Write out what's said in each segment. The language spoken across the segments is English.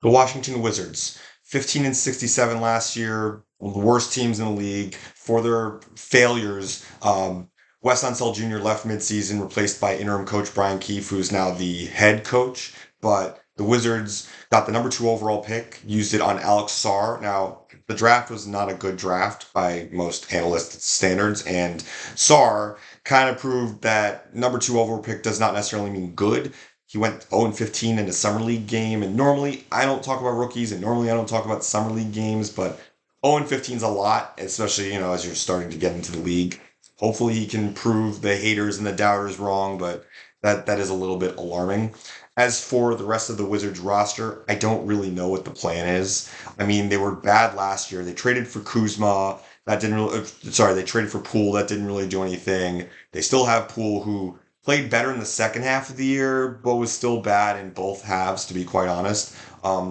The Washington Wizards, 15 and 67 last year, one of the worst teams in the league. For their failures, Wes Unseld Jr. left midseason, replaced by interim coach Brian Keefe, who's now the head coach. But the Wizards got the number two overall pick, used it on Alex Sarr. Now, the draft was not a good draft by most analyst standards, and Sarr kind of proved that number two overall pick does not necessarily mean good. He went 0-15 in a summer league game, and normally I don't talk about rookies, and normally I don't talk about summer league games, but 0-15 is a lot, especially as you're starting to get into the league. Hopefully, he can prove the haters and the doubters wrong, but that is a little bit alarming. As for the rest of the Wizards roster, I don't really know what the plan is. I mean, they were bad last year. They traded for Kuzma. That didn't really. Sorry, they traded for Poole. That didn't really do anything. They still have Poole, who played better in the second half of the year, but was still bad in both halves, to be quite honest.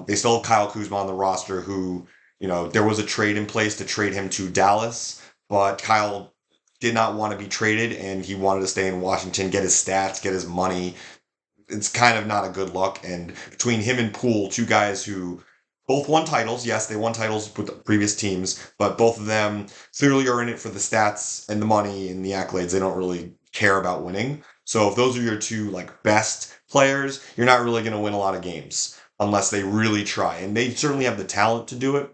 They still have Kyle Kuzma on the roster, who, there was a trade in place to trade him to Dallas, but Kyle did not want to be traded and he wanted to stay in Washington, get his stats, get his money. It's kind of not a good look. And between him and Poole, two guys who both won titles. Yes, they won titles with the previous teams, but both of them clearly are in it for the stats and the money and the accolades. They don't really care about winning. So if those are your two best players, you're not really going to win a lot of games unless they really try. And they certainly have the talent to do it,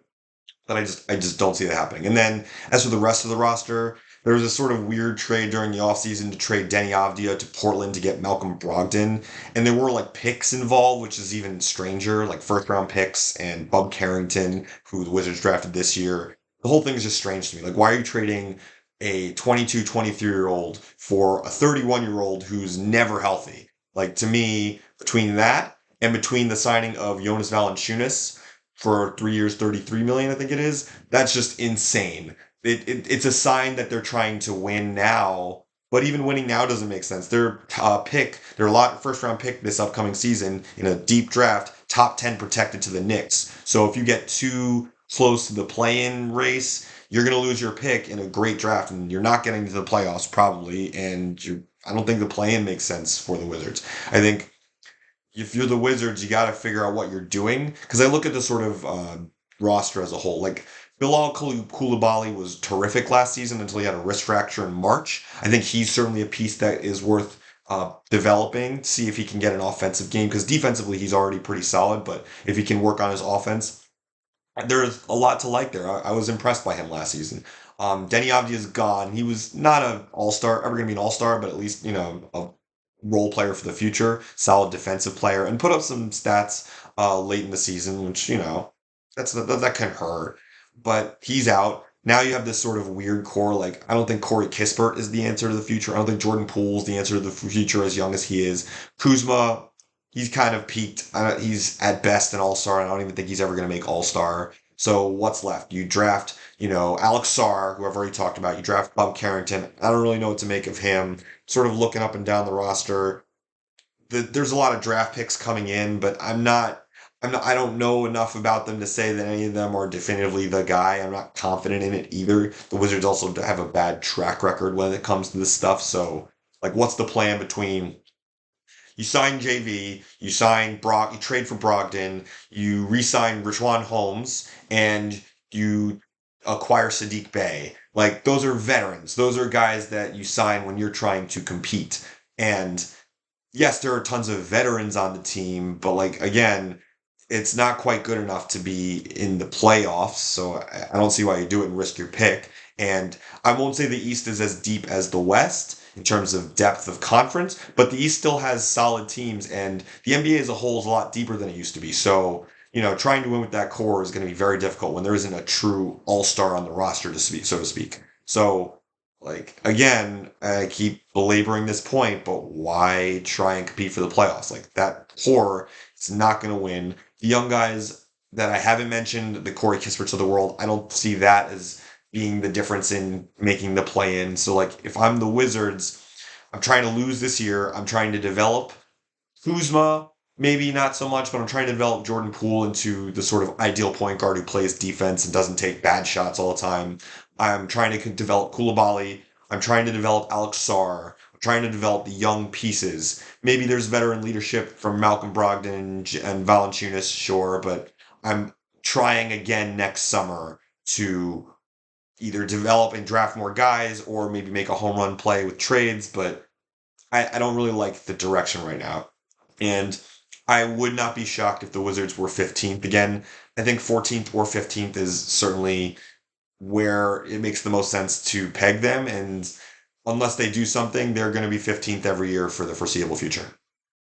but I just don't see that happening. And then as for the rest of the roster, there was a sort of weird trade during the offseason to trade Denny Avdia to Portland to get Malcolm Brogdon. And there were picks involved, which is even stranger, like first round picks and Bub Carrington, who the Wizards drafted this year. The whole thing is just strange to me. Like, why are you trading a 22, 23-year-old for a 31-year-old who's never healthy? Like, to me, between that and between the signing of Jonas Valanciunas for 3 years, 33 million, I think it is, that's just insane. It's a sign that they're trying to win now, but even winning now doesn't make sense. Their first round pick this upcoming season in a deep draft, top 10 protected to the Knicks. So if you get too close to the play-in race, you're going to lose your pick in a great draft, and you're not getting to the playoffs probably. I don't think the play-in makes sense for the Wizards. I think if you're the Wizards, you got to figure out what you're doing. Because I look at the sort of roster as a whole. Like, Bilal Koulibaly was terrific last season until he had a wrist fracture in March. I think he's certainly a piece that is worth developing. See if he can get an offensive game. Because defensively, he's already pretty solid. But if he can work on his offense, there's a lot to like there. I was impressed by him last season. Denny Avdia is gone. He was not an all-star, ever going to be an all-star, but at least, a role player for the future, solid defensive player, and put up some stats late in the season, which, that can hurt. But he's out. Now you have this sort of weird core. Like, I don't think Corey Kispert is the answer to the future. I don't think Jordan Poole's the answer to the future as young as he is. Kuzma, he's kind of peaked. He's at best an all-star. I don't even think he's ever going to make all-star. So what's left? You draft, Alex Sarr, who I've already talked about. You draft Bob Carrington. I don't really know what to make of him. Sort of looking up and down the roster. There's a lot of draft picks coming in, but I don't know enough about them to say that any of them are definitively the guy. I'm not confident in it either. The Wizards also have a bad track record when it comes to this stuff. So, what's the plan between you sign JV, you trade for Brogdon, you re-sign Richaun Holmes, and you acquire Sadiq Bey. Like, those are veterans. Those are guys that you sign when you're trying to compete. And yes, there are tons of veterans on the team, but again, it's not quite good enough to be in the playoffs. So I don't see why you do it and risk your pick. And I won't say the East is as deep as the West in terms of depth of conference, but the East still has solid teams, and the NBA as a whole is a lot deeper than it used to be. So, trying to win with that core is going to be very difficult when there isn't a true all-star on the roster to speak, so to speak. So, again, I keep belaboring this point, but why try and compete for the playoffs? Like, that core is not going to win. The young guys that I haven't mentioned, the Corey Kisperts of the world, I don't see that as being the difference in making the play in. So, if I'm the Wizards, I'm trying to lose this year. I'm trying to develop Kuzma, maybe not so much, but I'm trying to develop Jordan Poole into the sort of ideal point guard who plays defense and doesn't take bad shots all the time. I'm trying to develop Koulibaly. I'm trying to develop Alex Sarr. I'm trying to develop the young pieces. Maybe there's veteran leadership from Malcolm Brogdon and Valanciunas, sure, but I'm trying again next summer to either develop and draft more guys or maybe make a home run play with trades, but I don't really like the direction right now. And I would not be shocked if the Wizards were 15th again. I think 14th or 15th is certainly where it makes the most sense to peg them. And unless they do something, they're going to be 15th every year for the foreseeable future.